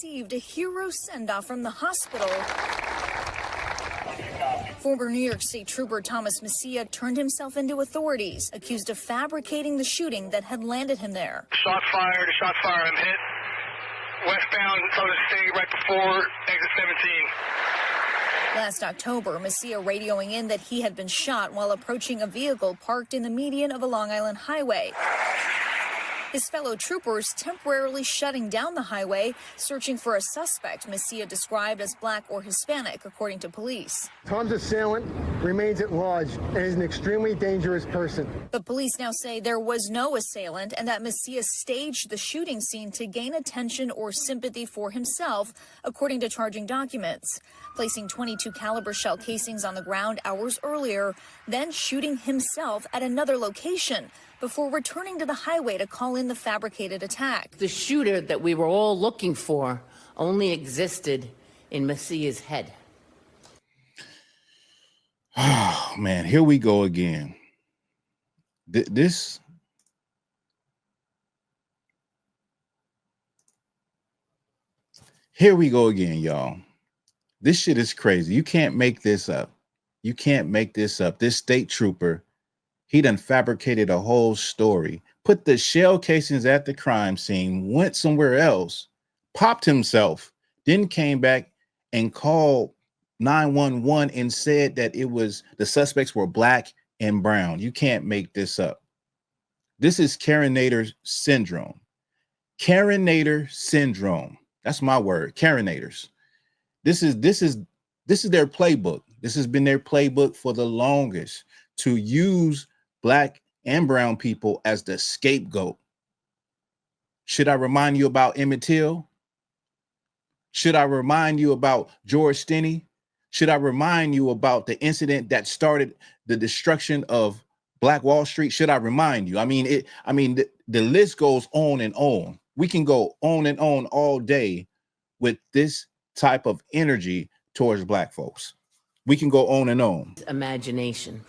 Received a hero send-off from the hospital. Former New York State Trooper Thomas Messia turned himself into authorities, accused of fabricating the shooting that had landed him there. Shot fired, I'm hit. Westbound, told to stay right before exit 17. Last October, Messia radioing in that he had been shot while approaching a vehicle parked in the median of a Long Island highway. His fellow troopers temporarily shutting down the highway, searching for a suspect Messia described as black or Hispanic, according to police. Tom's assailant remains at large and is an extremely dangerous person. But police now say there was no assailant and that Messia staged the shooting scene to gain attention or sympathy for himself, according to charging documents. Placing .22 caliber shell casings on the ground hours earlier, then shooting himself at another location before returning to the highway to call in the fabricated attack. The shooter that we were all looking for only existed in Messia's head. Oh, man, here we go again. Here we go again, y'all. This shit is crazy. You can't make this up. You can't make this up. This state trooper, he done fabricated a whole story, put the shell casings at the crime scene, went somewhere else, popped himself, then came back and called 911 and said that it was the suspects were black and brown. You can't make this up. This is Karen Nader syndrome. Karen Nader syndrome. That's my word. Karen Naders. This is their playbook. This has been their playbook for the longest, to use black and brown people as the scapegoat. Should I remind you about Emmett Till? Should I remind you about George Stinney? Should I remind you about the incident that started the destruction of Black Wall Street? Should I remind you? I mean, the list goes on and on. We can go on and on all day with this type of energy towards black folks. We can go on and on. Imagination.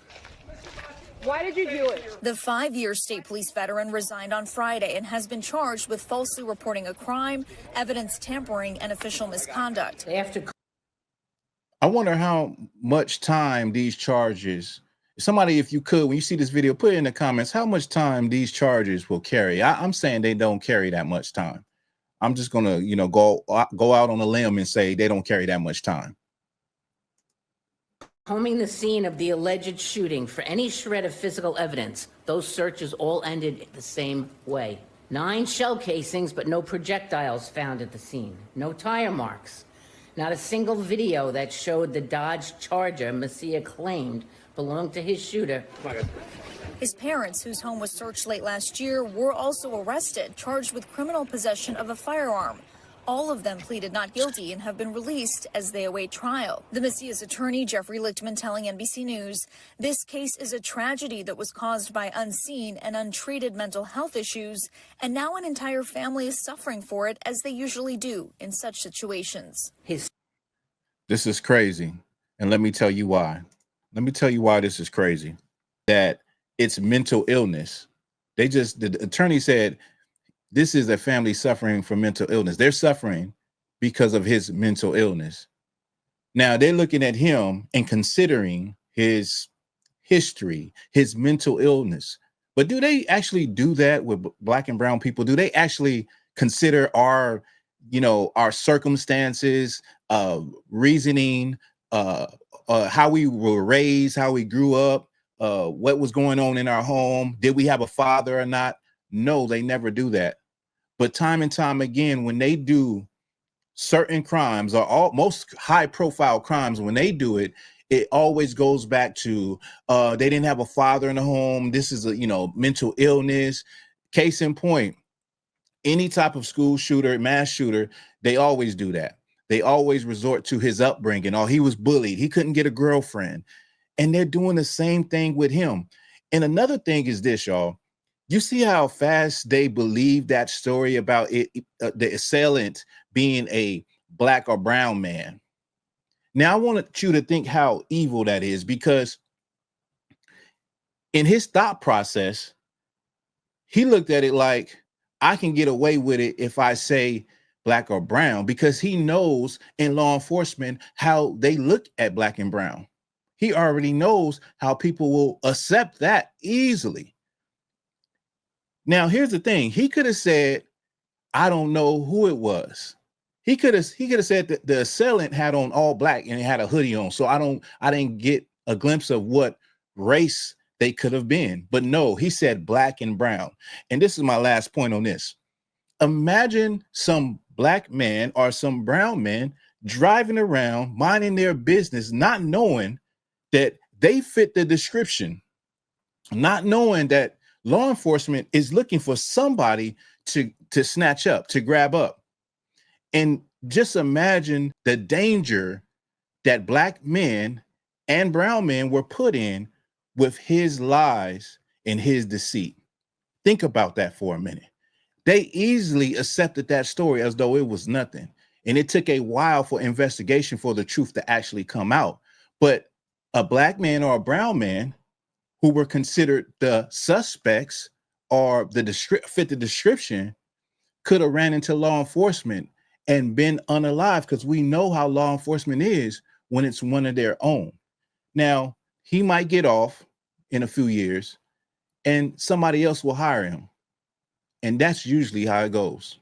Why did you do it? The 5-year state police veteran resigned on Friday and has been charged with falsely reporting a crime, evidence tampering, and official misconduct. I wonder how much time these charges, somebody, if you could, when you see this video, put it in the comments, how much time these charges will carry. I'm saying they don't carry that much time. I'm just going to, go out on a limb and say they don't carry that much time. Combing the scene of the alleged shooting for any shred of physical evidence, those searches all ended the same way. 9 shell casings, but no projectiles found at the scene. No tire marks. Not a single video that showed the Dodge Charger Messia claimed belonged to his shooter. His parents, whose home was searched late last year, were also arrested, charged with criminal possession of a firearm. All of them pleaded not guilty and have been released as they await trial. The Messia's attorney, Jeffrey Lichtman, telling NBC News, this case is a tragedy that was caused by unseen and untreated mental health issues, and now an entire family is suffering for it, as they usually do in such situations. This is crazy. And let me tell you why. Let me tell you why this is crazy. That it's mental illness. The attorney said, this is a family suffering from mental illness. They're suffering because of his mental illness. Now they're looking at him and considering his history, his mental illness. But do they actually do that with black and brown people? Do they actually consider our circumstances, reasoning, how we were raised, how we grew up, what was going on in our home? Did we have a father or not? No, they never do that. But time and time again, when they do certain crimes, or most high profile crimes, when they do it, it always goes back to they didn't have a father in the home. This is a mental illness. Case in point, any type of school shooter, mass shooter, they always do that. They always resort to his upbringing. Oh, he was bullied. He couldn't get a girlfriend. And they're doing the same thing with him. And another thing is this, y'all. You see how fast they believe that story about the assailant being a black or brown man. Now, I want you to think how evil that is, because in his thought process, he looked at it like, I can get away with it if I say black or brown because he knows in law enforcement how they look at black and brown. He already knows how people will accept that easily. Now, here's the thing. He could have said, I don't know who it was. He could have said that the assailant had on all black and had a hoodie on. So I didn't get a glimpse of what race they could have been. But no, he said black and brown. And this is my last point on this. Imagine some black man or some brown man driving around, minding their business, not knowing that they fit the description, not knowing that law enforcement is looking for somebody to snatch up, to grab up. And just imagine the danger that black men and brown men were put in with his lies and his deceit. Think about that for a minute. They easily accepted that story as though it was nothing. And it took a while for investigation for the truth to actually come out. But a black man or a brown man who were considered the suspects or fit the description could have ran into law enforcement and been unalive, because we know how law enforcement is when it's one of their own. Now, he might get off in a few years and somebody else will hire him. And that's usually how it goes.